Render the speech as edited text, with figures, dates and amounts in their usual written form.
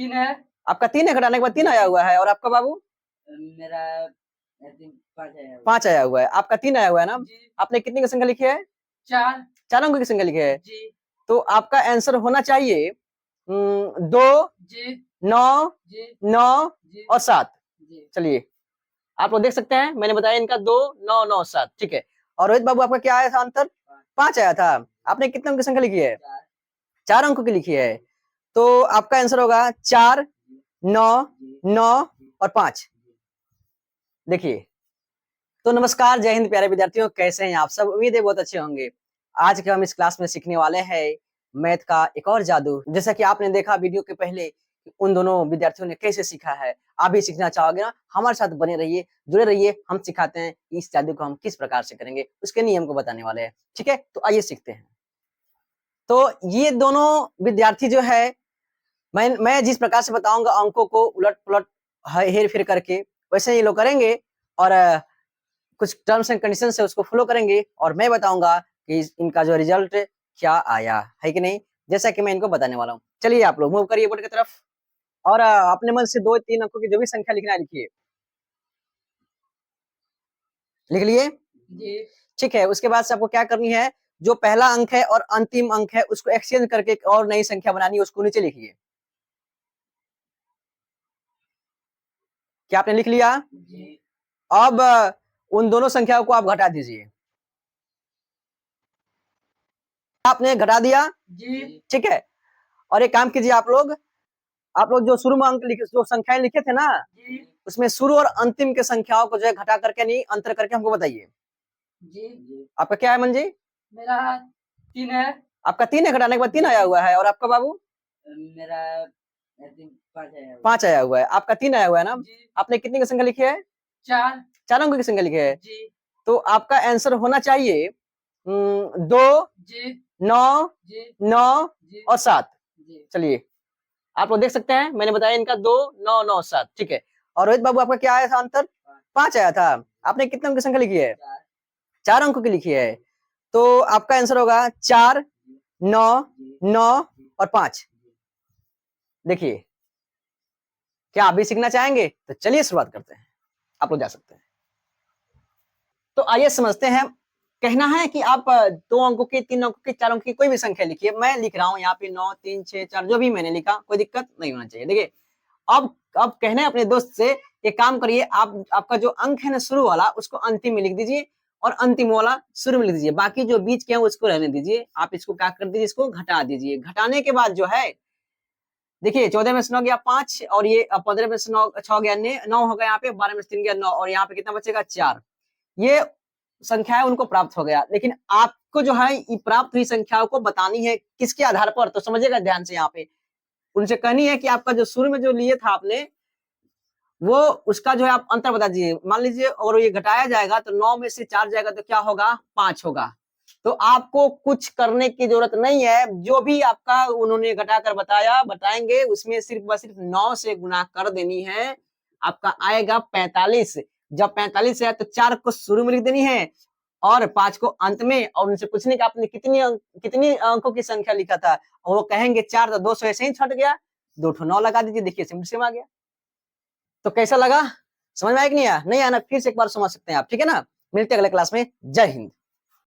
3 है। आपका 3 है, घटाने के बाद 3 आया हुआ है। और आपका बाबू? मेरा 5 आया हुआ 5 आया हुआ है। आपका 3 आया हुआ है ना? जी। आपने कितने की संख्या लिखी है? 4 4 अंकों की संख्या लिखी है। जी। तो आपका आंसर होना चाहिए 2, जी 9, जी 9 जी और 7। जी। चलिए आप लोग देख सकते हैं, मैंने बताया इनका 2, 9, 9, 7। ठीक है। और रोहित बाबू आपका क्या आया था आंसर? 5 आया था। आपने कितने अंक की संख्या लिखी है? 4 अंकों की लिखी है। तो आपका आंसर होगा 4, 9, 9 और 5। देखिए, तो नमस्कार, जय हिंद प्यारे विद्यार्थियों, कैसे हैं आप सब? उम्मीद है बहुत अच्छे होंगे। आज के हम इस क्लास में सीखने वाले हैं मैथ का एक और जादू। जैसा कि आपने देखा वीडियो के पहले कि उन दोनों विद्यार्थियों ने कैसे सीखा है, आप भी सीखना चाहोगे ना? हमारे साथ बने रहिए, जुड़े रहिए। हम सिखाते हैं इस जादू को हम किस प्रकार से करेंगे, उसके नियम को बताने वाले हैं। ठीक है, तो आइए सीखते हैं। तो ये दोनों विद्यार्थी जो है, मैं जिस प्रकार से बताऊंगा अंकों को उलट पुलट हेर फेर करके, वैसे ये लोग करेंगे और कुछ टर्म्स एंड कंडीशन है उसको फॉलो करेंगे और मैं बताऊंगा कि इनका जो रिजल्ट क्या आया है कि नहीं, जैसा कि मैं इनको बताने वाला हूँ। चलिए आप लोग मूव करिए बोर्ड की तरफ और अपने मन से 2-3 अंकों की जो भी संख्या लिखना है लिखिए। लिख लिए? जी। ठीक है। उसके बाद से आपको क्या करनी है, जो पहला अंक है और अंतिम अंक है उसको एक्सचेंज करके एक और नई संख्या बनानी है, उसको नीचे लिखिए। क्या आपने लिख लिया? जी। अब उन दोनों संख्याओं को आप घटा दीजिए। आपने घटा दिया? जी। ठीक है। और एक काम कीजिए आप लोग जो शुरू में अंक लिखे, जो संख्याएं लिखे थे ना, जी उसमें शुरू और अंतिम के संख्याओं को जो है घटा करके नहीं अंतर करके हमको बताइए। जी। आपका क्या है मंजी? मेरा 3 है। आपका 3 है, घटाने के बाद 3 आया हुआ है। और आपका बाबू? मेरा 5 आया हुआ 5 आया हुआ है। आपका 3 आया हुआ है ना? जी। आपने कितने की संख्या लिखी है? 4 4 अंकों की संख्या लिखी है। जी। तो आपका आंसर होना चाहिए 2, जी 9, जी 9 जी और 7। जी। चलिए आप लोग देख सकते हैं, मैंने बताया इनका 2, 9, 9, 7। ठीक है। और रोहित बाबू आपका क्या आया था आंसर? 5 आया था। आपने कितने अंक की संख्या लिखी है? 4 अंकों की लिखी है। तो आपका आंसर होगा 4, 9, 9 और 5। देखिए, क्या आप भी सीखना चाहेंगे? तो चलिए शुरुआत करते हैं। आप लोग जा सकते हैं। तो आइए समझते हैं। कहना है कि आप 2 अंकों की, 3 अंकों की, 4 अंकों की कोई भी संख्या लिखिए। मैं लिख रहा हूं यहाँ पे 9, 3, 6, 4, जो भी मैंने लिखा, कोई दिक्कत नहीं होना चाहिए। देखिए, अब कहना है अपने दोस्त से, एक काम करिए, आप आपका जो अंक है ना शुरू वाला, उसको अंतिम में लिख दीजिए और अंतिम वाला शुरू में लिख दीजिए। बाकी जो बीच के हैं उसको रहने दीजिए। आप इसको क्या कर दीजिए, इसको घटा दीजिए। घटाने के बाद जो है, देखिए 14 में से 9 गया 5 और ये 15 में से 9 6 गया 9 हो गया, यहाँ पे 12 में से 3 गया 9 और यहाँ पे कितना बचेगा 4। ये संख्याएं उनको प्राप्त हो गया, लेकिन आपको जो है ये प्राप्त हुई संख्याओं को बतानी है किसके आधार पर, तो समझिएगा ध्यान से। यहाँ पे उनसे कहनी है कि आपका जो शुरू में जो लिए था आपने, वो उसका जो है आप अंतर बता दीजिए। मान लीजिए और ये घटाया जाएगा तो 9 में से 4 जाएगा तो क्या होगा? 5 होगा। तो आपको कुछ करने की जरूरत नहीं है, जो भी आपका उन्होंने घटाकर बताएंगे उसमें सिर्फ बस सिर्फ 9 से गुना कर देनी है। आपका आएगा 45। जब 45 है तो 4 को शुरू में लिख देनी है और 5 को अंत में, और उनसे पूछने का आपने कितनी अंकों की संख्या लिखा था, और वो कहेंगे 4, तो 200 ऐसे ही छट गया, 2 9 लगा दीजिए। देखिए सिंपल से आ गया। तो कैसा लगा? समझ में आया कि नहीं आया? नहीं आया ना, फिर से एक बार समझ सकते हैं आप। ठीक है ना? मिलते हैं अगले क्लास में। जय हिंद।